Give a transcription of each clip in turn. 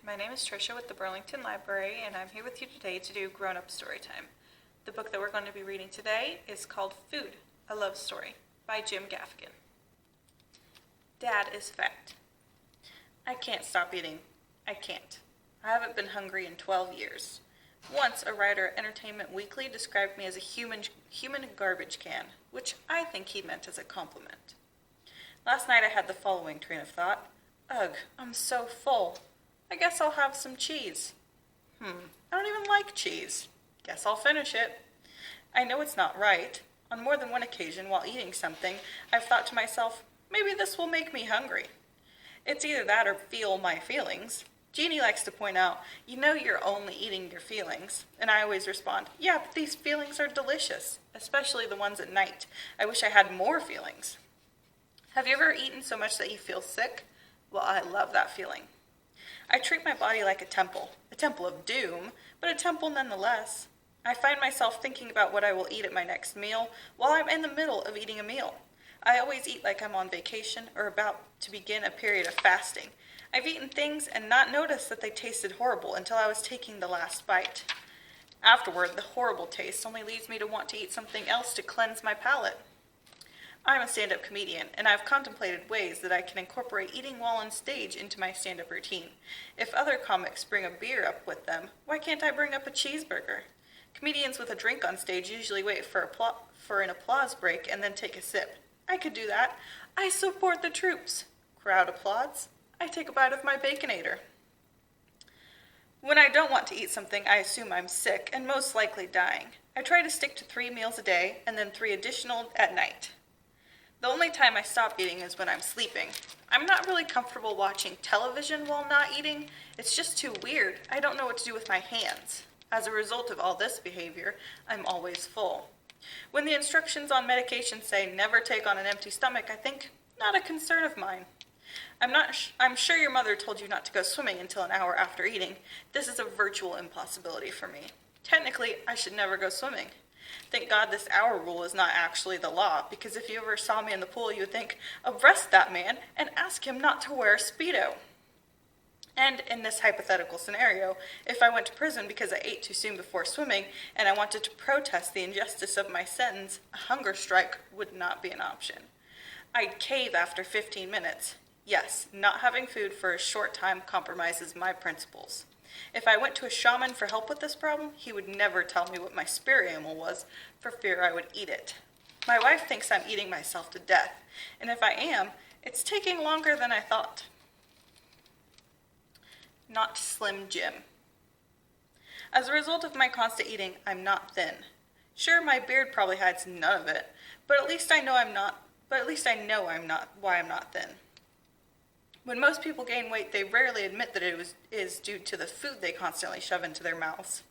My name is Tricia with the Burlington Library, and I'm here with you today to do Grown-Up Storytime. The book that we're going to be reading today is called Food, A Love Story by Jim Gaffigan. Dad is fat. I can't stop eating. I can't. I haven't been hungry in 12 years. Once, a writer at Entertainment Weekly described me as a human garbage can, which I think he meant as a compliment. Last night I had the following train of thought. Ugh, I'm so full. I guess I'll have some cheese. I don't even like cheese. Guess I'll finish it. I know it's not right. On more than one occasion while eating something, I've thought to myself, maybe this will make me hungry. It's either that or feel my feelings. Jeannie likes to point out, you know you're only eating your feelings. And I always respond, yeah, but these feelings are delicious, especially the ones at night. I wish I had more feelings. Have you ever eaten so much that you feel sick? Well, I love that feeling. I treat my body like a temple of doom, but a temple nonetheless. I find myself thinking about what I will eat at my next meal while I'm in the middle of eating a meal. I always eat like I'm on vacation or about to begin a period of fasting. I've eaten things and not noticed that they tasted horrible until I was taking the last bite. Afterward, the horrible taste only leads me to want to eat something else to cleanse my palate. I'm a stand-up comedian, and I've contemplated ways that I can incorporate eating while on stage into my stand-up routine. If other comics bring a beer up with them, why can't I bring up a cheeseburger? Comedians with a drink on stage usually wait for an applause break and then take a sip. I could do that. I support the troops. Crowd applauds. I take a bite of my Baconator. When I don't want to eat something, I assume I'm sick and most likely dying. I try to stick to 3 meals a day and then 3 additional at night. The only time I stop eating is when I'm sleeping. I'm not really comfortable watching television while not eating. It's just too weird. I don't know what to do with my hands. As a result of all this behavior, I'm always full. When the instructions on medication say never take on an empty stomach, I think, not a concern of mine. I'm sure your mother told you not to go swimming until an hour after eating. This is a virtual impossibility for me. Technically, I should never go swimming. Thank God this hour rule is not actually the law, because if you ever saw me in the pool, you would think, arrest that man and ask him not to wear a Speedo. And in this hypothetical scenario, if I went to prison because I ate too soon before swimming and I wanted to protest the injustice of my sentence, a hunger strike would not be an option. I'd cave after 15 minutes. Yes, not having food for a short time compromises my principles. If I went to a shaman for help with this problem, he would never tell me what my spirit animal was for fear I would eat it. My wife thinks I'm eating myself to death, and if I am, it's taking longer than I thought. Not Slim Jim. As a result of my constant eating, I'm not thin. Sure, my beard probably hides none of it, but at least I know I'm not why I'm not thin. When most people gain weight, they rarely admit that it is due to the food they constantly shove into their mouths.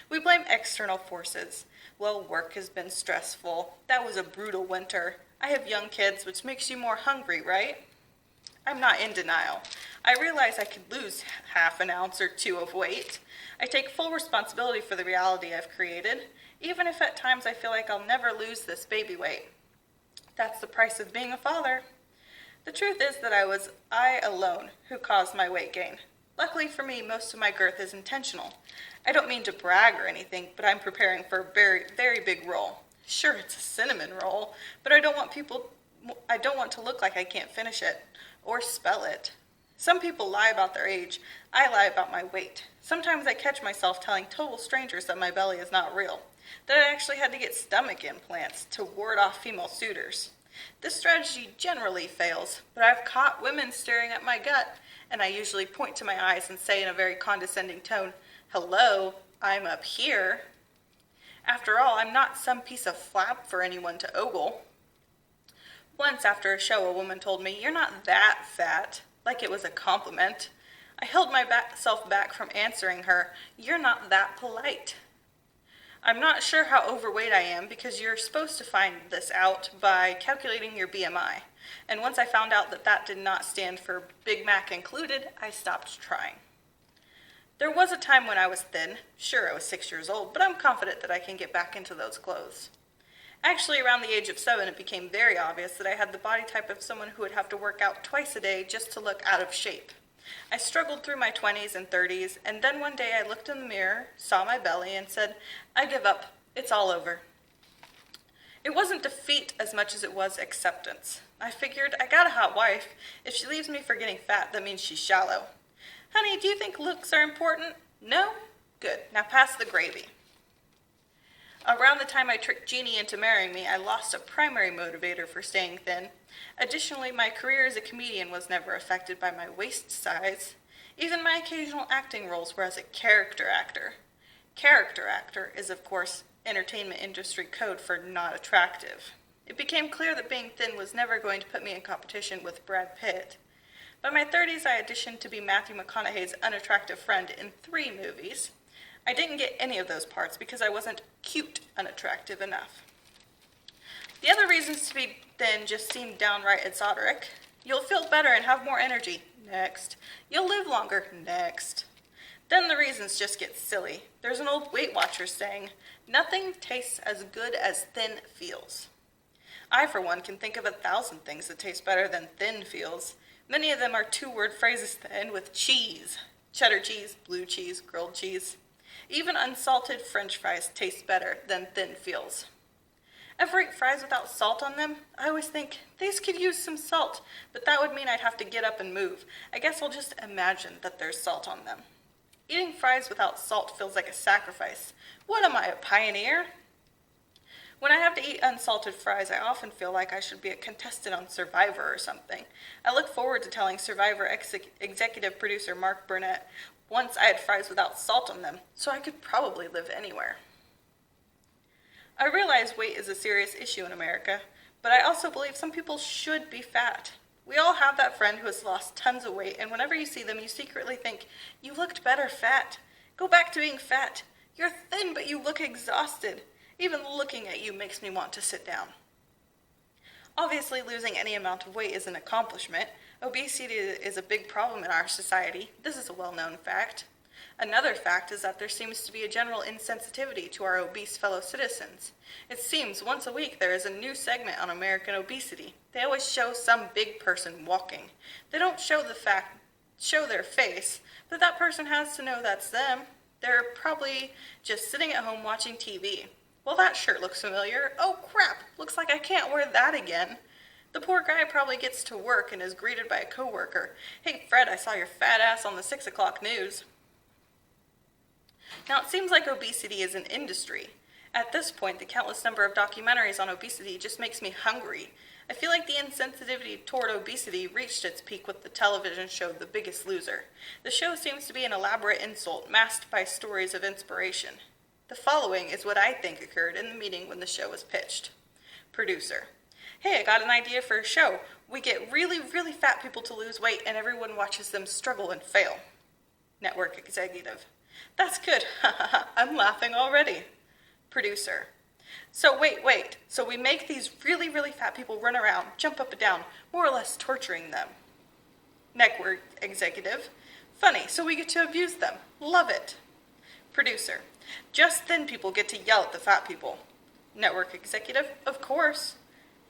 We blame external forces. Well, work has been stressful. That was a brutal winter. I have young kids, which makes you more hungry, right? I'm not in denial. I realize I could lose half an ounce or 2 of weight. I take full responsibility for the reality I've created, even if at times I feel like I'll never lose this baby weight. That's the price of being a father. The truth is that I alone who caused my weight gain. Luckily for me, most of my girth is intentional. I don't mean to brag or anything, but I'm preparing for a very, very big roll. Sure, it's a cinnamon roll, but I don't want to look like I can't finish it or spell it. Some people lie about their age. I lie about my weight. Sometimes I catch myself telling total strangers that my belly is not real, that I actually had to get stomach implants to ward off female suitors. This strategy generally fails, but I've caught women staring at my gut, and I usually point to my eyes and say in a very condescending tone, "Hello, I'm up here." After all, I'm not some piece of flap for anyone to ogle. Once after a show, a woman told me, "You're not that fat," like it was a compliment. I held myself back from answering her, "You're not that polite." I'm not sure how overweight I am because you're supposed to find this out by calculating your BMI. And once I found out that that did not stand for Big Mac included, I stopped trying. There was a time when I was thin. Sure, I was 6 years old, but I'm confident that I can get back into those clothes. Actually, around the age of 7, it became very obvious that I had the body type of someone who would have to work out twice a day just to look out of shape. I struggled through my 20s and 30s, and then one day I looked in the mirror, saw my belly, and said, I give up. It's all over. It wasn't defeat as much as it was acceptance. I figured, I got a hot wife. If she leaves me for getting fat, that means she's shallow. Honey, do you think looks are important? No? Good. Now pass the gravy. Around the time I tricked Jeannie into marrying me, I lost a primary motivator for staying thin. Additionally, my career as a comedian was never affected by my waist size. Even my occasional acting roles were as a character actor. Character actor is, of course, entertainment industry code for not attractive. It became clear that being thin was never going to put me in competition with Brad Pitt. By my 30s, I auditioned to be Matthew McConaughey's unattractive friend in 3 movies. I didn't get any of those parts because I wasn't cute unattractive enough. The other reasons to be thin just seemed downright exotic. You'll feel better and have more energy. Next. You'll live longer. Next. Then the reasons just get silly. There's an old Weight Watchers saying, nothing tastes as good as thin feels. I, for one, can think of 1,000 things that taste better than thin feels. Many of them are 2-word phrases that end with cheese. Cheddar cheese, blue cheese, grilled cheese. Even unsalted French fries taste better than thin feels. Ever eat fries without salt on them? I always think, these could use some salt, but that would mean I'd have to get up and move. I guess I'll just imagine that there's salt on them. Eating fries without salt feels like a sacrifice. What am I, a pioneer? When I have to eat unsalted fries, I often feel like I should be a contestant on Survivor or something. I look forward to telling Survivor executive producer Mark Burnett, once I had fries without salt on them, so I could probably live anywhere. I realize weight is a serious issue in America, but I also believe some people should be fat. We all have that friend who has lost tons of weight, and whenever you see them, you secretly think, you looked better fat. Go back to being fat. You're thin, but you look exhausted. Even looking at you makes me want to sit down. Obviously, losing any amount of weight is an accomplishment. Obesity is a big problem in our society. This is a well-known fact. Another fact is that there seems to be a general insensitivity to our obese fellow citizens. It seems once a week there is a new segment on American obesity. They always show some big person walking. They don't show their face, but that person has to know that's them. They're probably just sitting at home watching TV. Well, that shirt looks familiar. Oh crap, looks like I can't wear that again. The poor guy probably gets to work and is greeted by a coworker. Hey Fred, I saw your fat ass on the 6 o'clock news. Now it seems like obesity is an industry. At this point, the countless number of documentaries on obesity just makes me hungry. I feel like the insensitivity toward obesity reached its peak with the television show The Biggest Loser. The show seems to be an elaborate insult masked by stories of inspiration. The following is what I think occurred in the meeting when the show was pitched. Producer: hey, I got an idea for a show. We get really, really fat people to lose weight and everyone watches them struggle and fail. Network executive: that's good. I'm laughing already. Producer: so wait. So we make these really, really fat people run around, jump up and down, more or less torturing them. Network executive: funny, so we get to abuse them. Love it. Producer: just thin people get to yell at the fat people. Network executive: of course.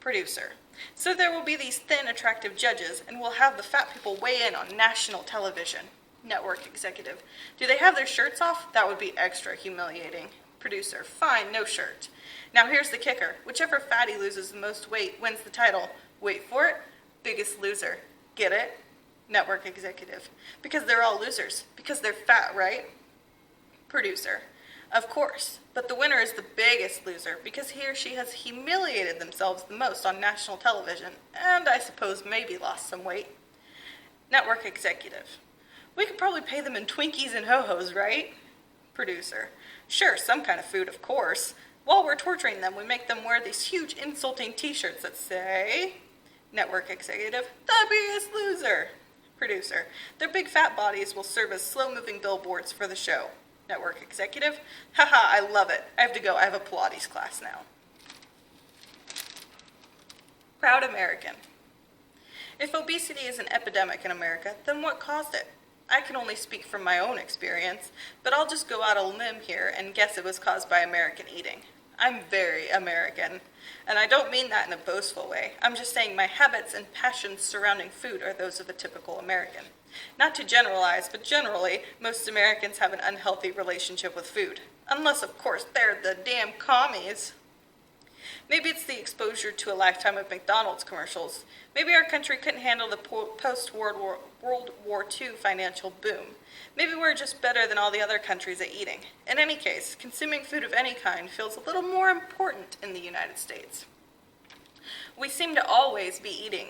Producer: so there will be these thin, attractive judges, and we'll have the fat people weigh in on national television. Network executive: do they have their shirts off? That would be extra humiliating. Producer: fine, no shirt. Now here's the kicker. Whichever fatty loses the most weight wins the title. Wait for it. Biggest Loser. Get it? Network executive: because they're all losers. Because they're fat, right? Producer: of course, but the winner is the biggest loser because he or she has humiliated themselves the most on national television, and I suppose maybe lost some weight. Network executive: we could probably pay them in Twinkies and Ho-Hos, right? Producer: sure, some kind of food, of course. While we're torturing them, we make them wear these huge insulting t-shirts that say... Network executive: the biggest loser. Producer: their big fat bodies will serve as slow-moving billboards for the show. Network executive: haha, I love it. I have to go. I have a Pilates class now. Proud American. If obesity is an epidemic in America, then what caused it? I can only speak from my own experience, but I'll just go out on a limb here and guess it was caused by American eating. I'm very American, and I don't mean that in a boastful way. I'm just saying my habits and passions surrounding food are those of a typical American. Not to generalize, but generally, most Americans have an unhealthy relationship with food. Unless, of course, they're the damn commies. Maybe it's the exposure to a lifetime of McDonald's commercials. Maybe our country couldn't handle the post-World War II financial boom. Maybe we're just better than all the other countries at eating. In any case, consuming food of any kind feels a little more important in the United States. We seem to always be eating.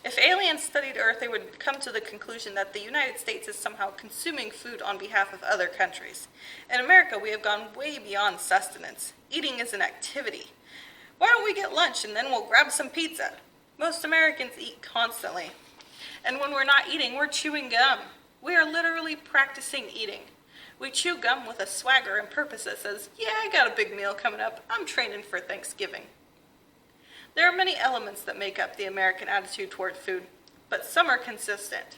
If aliens studied Earth, they would come to the conclusion that the United States is somehow consuming food on behalf of other countries. In America, we have gone way beyond sustenance. Eating is an activity. Why don't we get lunch and then we'll grab some pizza? Most Americans eat constantly. And when we're not eating, we're chewing gum. We are literally practicing eating. We chew gum with a swagger and purpose that says, yeah, I got a big meal coming up. I'm training for Thanksgiving. There are many elements that make up the American attitude toward food, but some are consistent.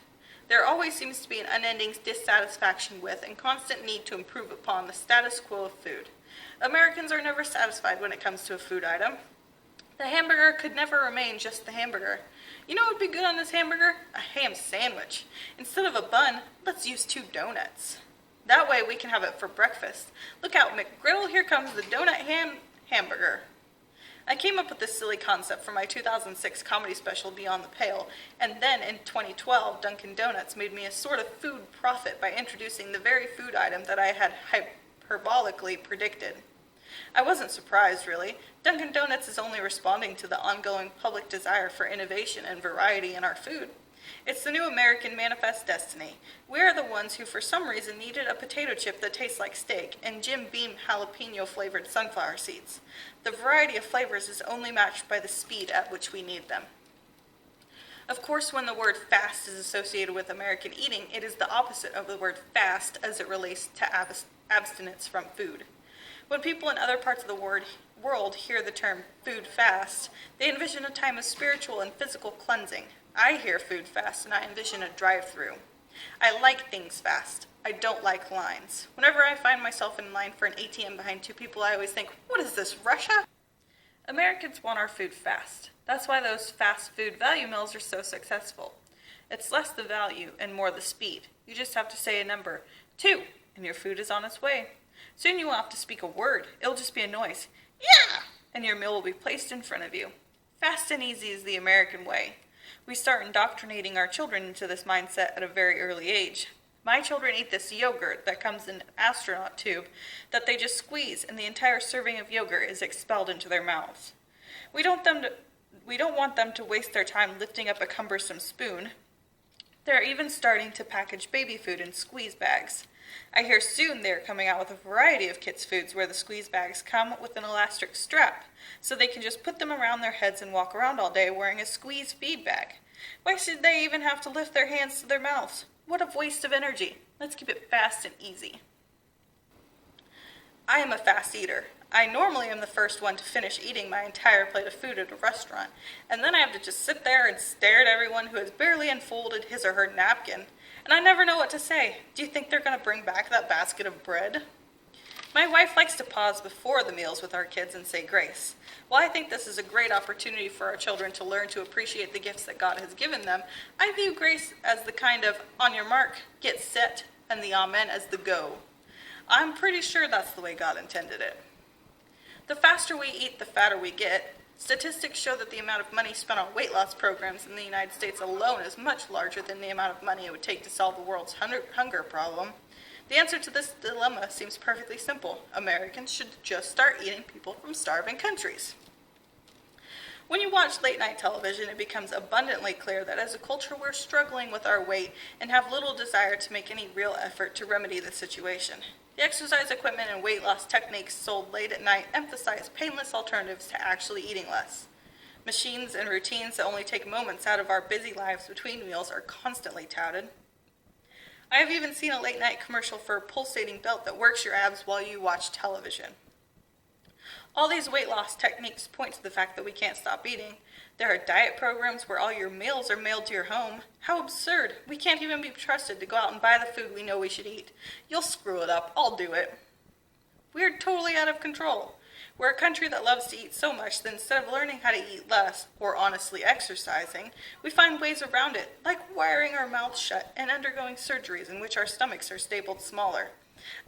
There always seems to be an unending dissatisfaction with and constant need to improve upon the status quo of food. Americans are never satisfied when it comes to a food item. The hamburger could never remain just the hamburger. You know what would be good on this hamburger? A ham sandwich. Instead of a bun, let's use 2 donuts. That way we can have it for breakfast. Look out, McGriddle, here comes the donut hamburger. I came up with this silly concept for my 2006 comedy special Beyond the Pale, and then in 2012, Dunkin' Donuts made me a sort of food prophet by introducing the very food item that I had hyperbolically predicted. I wasn't surprised, really. Dunkin' Donuts is only responding to the ongoing public desire for innovation and variety in our food. It's the new American manifest destiny. We are the ones who for some reason needed a potato chip that tastes like steak and Jim Beam jalapeno-flavored sunflower seeds. The variety of flavors is only matched by the speed at which we need them. Of course, when the word fast is associated with American eating, it is the opposite of the word fast as it relates to abstinence from food. When people in other parts of the world hear the term food fast, they envision a time of spiritual and physical cleansing. I hear food fast and I envision a drive-through. I like things fast. I don't like lines. Whenever I find myself in line for an ATM behind 2 people, I always think, what is this, Russia? Americans want our food fast. That's why those fast food value meals are so successful. It's less the value and more the speed. You just have to say a number, 2, and your food is on its way. Soon you won't have to speak a word. It'll just be a noise, yeah, and your meal will be placed in front of you. Fast and easy is the American way. We start indoctrinating our children into this mindset at a very early age. My children eat this yogurt that comes in an astronaut tube that they just squeeze, and the entire serving of yogurt is expelled into their mouths. We don't want them to waste their time lifting up a cumbersome spoon. They're even starting to package baby food in squeeze bags. I hear soon they're coming out with a variety of kids' foods where the squeeze bags come with an elastic strap, so they can just put them around their heads and walk around all day wearing a squeeze feed bag. Why should they even have to lift their hands to their mouths? What a waste of energy. Let's keep it fast and easy. I am a fast eater. I normally am the first one to finish eating my entire plate of food at a restaurant, and then I have to just sit there and stare at everyone who has barely unfolded his or her napkin, and I never know what to say. Do you think they're going to bring back that basket of bread? My wife likes to pause before the meals with our kids and say grace. While I think this is a great opportunity for our children to learn to appreciate the gifts that God has given them, I view grace as the kind of on your mark, get set, and the amen as the go. I'm pretty sure that's the way God intended it. The faster we eat, the fatter we get. Statistics show that the amount of money spent on weight loss programs in the United States alone is much larger than the amount of money it would take to solve the world's hunger problem. The answer to this dilemma seems perfectly simple. Americans should just start eating people from starving countries. When you watch late-night television, it becomes abundantly clear that as a culture we're struggling with our weight and have little desire to make any real effort to remedy the situation. The exercise equipment and weight loss techniques sold late at night emphasize painless alternatives to actually eating less. Machines and routines that only take moments out of our busy lives between meals are constantly touted. I have even seen a late-night commercial for a pulsating belt that works your abs while you watch television. All these weight loss techniques point to the fact that we can't stop eating. There are diet programs where all your meals are mailed to your home. How absurd. We can't even be trusted to go out and buy the food we know we should eat. You'll screw it up. I'll do it. We're totally out of control. We're a country that loves to eat so much that instead of learning how to eat less, or honestly exercising, we find ways around it, like wiring our mouths shut and undergoing surgeries in which our stomachs are stapled smaller.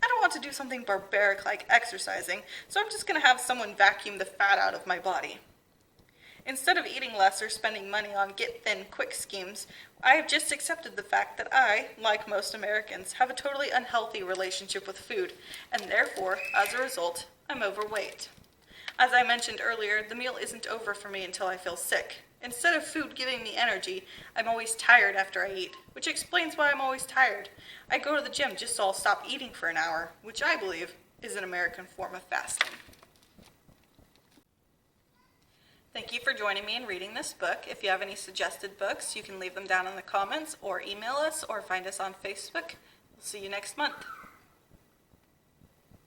I don't want to do something barbaric like exercising, so I'm just going to have someone vacuum the fat out of my body. Instead of eating less or spending money on get-thin-quick schemes, I have just accepted the fact that I, like most Americans, have a totally unhealthy relationship with food, and therefore, as a result, I'm overweight. As I mentioned earlier, the meal isn't over for me until I feel sick. Instead of food giving me energy, I'm always tired after I eat, which explains why I'm always tired. I go to the gym just so I'll stop eating for an hour, which I believe is an American form of fasting. Thank you for joining me in reading this book. If you have any suggested books, you can leave them down in the comments or email us or find us on Facebook. We'll see you next month.